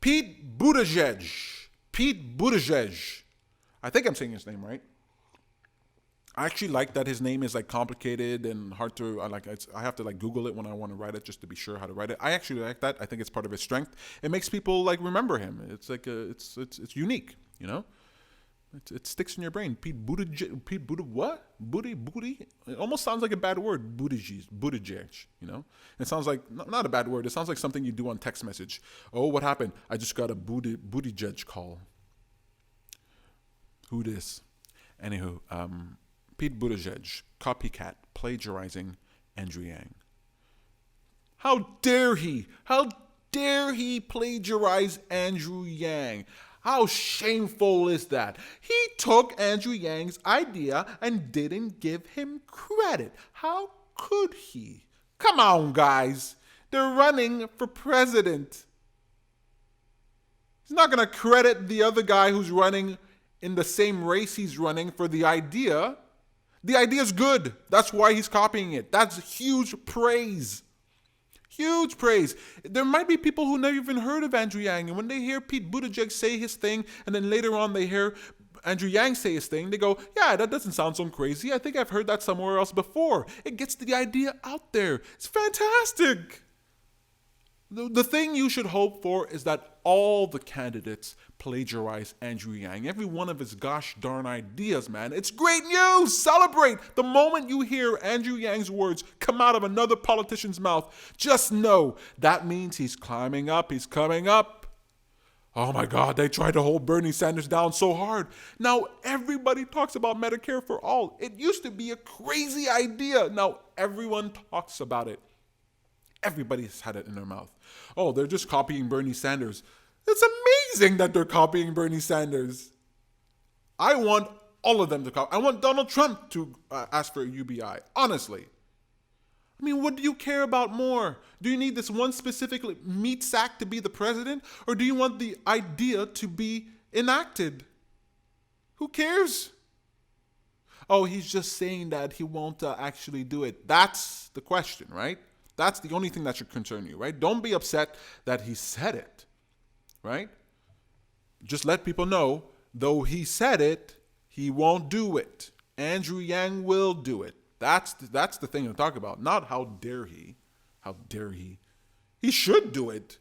Pete Buttigieg. Pete Buttigieg. I think I'm saying his name right. I actually like that his name is like complicated and hard to. I have to like Google it when I want to write it just to be sure how to write it. I actually like that. I think it's part of his strength. It makes people like remember him. It's like it's unique. You know, it sticks in your brain. Pete Buttigieg. Pete Buttigieg. What? Booty. It almost sounds like a bad word. Buttigieg. You know, it sounds like not a bad word. It sounds like something you do on text message. Oh, what happened? I just got a Buttigieg call. Who this? Anywho, Pete Buttigieg, copycat, plagiarizing Andrew Yang. How dare he? How dare he plagiarize Andrew Yang? How shameful is that? He took Andrew Yang's idea and didn't give him credit. How could he? Come on, guys. They're running for president. He's not going to credit the other guy who's running in the same race he's running for the idea. The idea is good. That's why he's copying it. That's huge praise. Huge praise. There might be people who never even heard of Andrew Yang, and when they hear Pete Buttigieg say his thing, and then later on they hear Andrew Yang say his thing, they go, yeah, that doesn't sound so crazy. I think I've heard that somewhere else before. It gets the idea out there. It's fantastic. The thing you should hope for is that all the candidates plagiarize Andrew Yang. Every one of his gosh darn ideas, man. It's great news. Celebrate. The moment you hear Andrew Yang's words come out of another politician's mouth, just know that means he's climbing up. He's coming up. Oh my God, they tried to hold Bernie Sanders down so hard. Now everybody talks about Medicare for all. It used to be a crazy idea. Now everyone talks about it. Everybody's had it in their mouth. Oh, they're just copying Bernie Sanders. It's amazing that they're copying Bernie Sanders. I want all of them to copy. I want Donald Trump to ask for a UBI. Honestly. I mean, what do you care about more? Do you need this one specific meat sack to be the president? Or do you want the idea to be enacted? Who cares? Oh, he's just saying that he won't actually do it. That's the question, right? That's the only thing that should concern you, right? Don't be upset that he said it, right? Just let people know, though he said it, he won't do it. Andrew Yang will do it. That's the thing to talk about. Not how dare he. How dare he. He should do it.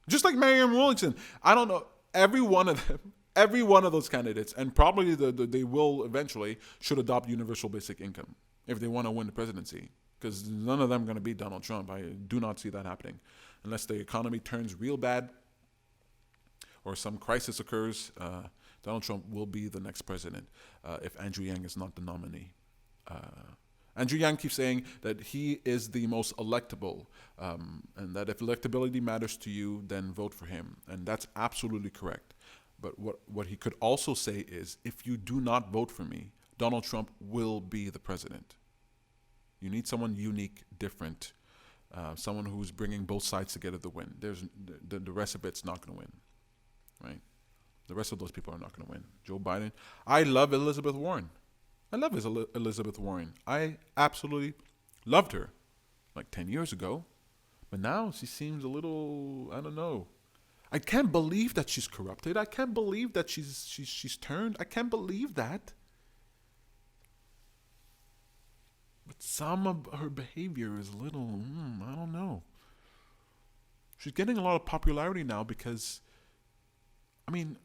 Just like Marianne Williamson. I don't know. Every one of them, every one of those candidates, and probably they will eventually, should adopt universal basic income if they want to win the presidency. Because none of them are going to beat Donald Trump. I do not see that happening. Unless the economy turns real bad or some crisis occurs, Donald Trump will be the next president if Andrew Yang is not the nominee. Andrew Yang keeps saying that he is the most electable, and that if electability matters to you, then vote for him. And that's absolutely correct. But what he could also say is, if you do not vote for me, Donald Trump will be the president. You need someone unique, different, someone who's bringing both sides together to win. The rest of it's not going to win, right? The rest of those people are not going to win. Joe Biden. I love Elizabeth Warren. I love Elizabeth Warren. I absolutely loved her like 10 years ago. But now she seems a little, I don't know. I can't believe that she's corrupted. I can't believe that she's turned. I can't believe that. But some of her behavior is a little, I don't know. She's getting a lot of popularity now because, I mean,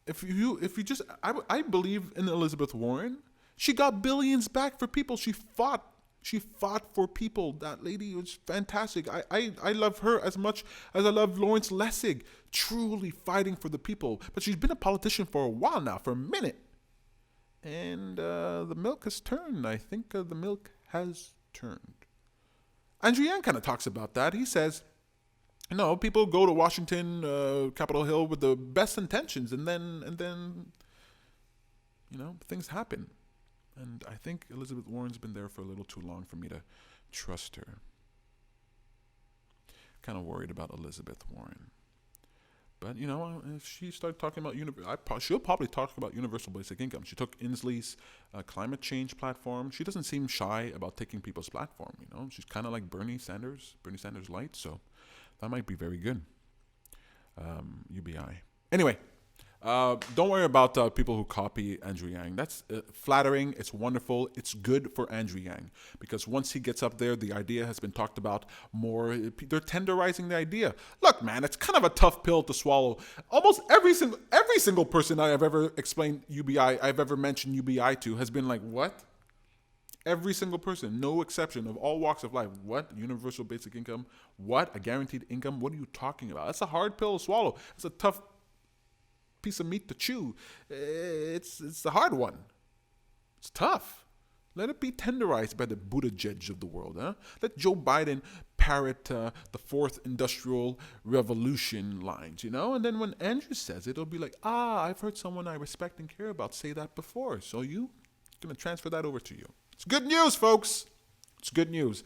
if you just, I believe in Elizabeth Warren. She got billions back for people. She fought for people. That lady was fantastic. I love her as much as I love Lawrence Lessig, truly fighting for the people. But she's been a politician for a while now, for a minute. And the milk has turned. I think the milk has turned. Andrew Yang kind of talks about that. He says, people go to Washington, Capitol Hill with the best intentions, and then things happen. And I think Elizabeth Warren's been there for a little too long for me to trust her. Kind of worried about Elizabeth Warren. But, if she started talking about, she'll probably talk about universal basic income. She took Inslee's climate change platform. She doesn't seem shy about taking people's platform, She's kind of like Bernie Sanders light, so that might be very good. UBI. Anyway, don't worry about people who copy Andrew Yang. That's flattering. It's wonderful. It's good for Andrew Yang because once he gets up there, the idea has been talked about more. They're tenderizing the idea. Look, man, it's kind of a tough pill to swallow. Almost every single person I've ever explained UBI, I've ever mentioned UBI to, has been like, "What?" Every single person, no exception, of all walks of life. What? Universal basic income? What? A guaranteed income? What are you talking about? That's a hard pill to swallow. It's a tough piece of meat to chew. It's a hard one. It's tough. Let it be tenderized by the Buttigieg of the world. Huh? Let Joe Biden parrot the fourth industrial revolution lines, And then when Andrew says it, it'll be like, I've heard someone I respect and care about say that before. So I'm going to transfer that over to you. It's good news, folks. It's good news.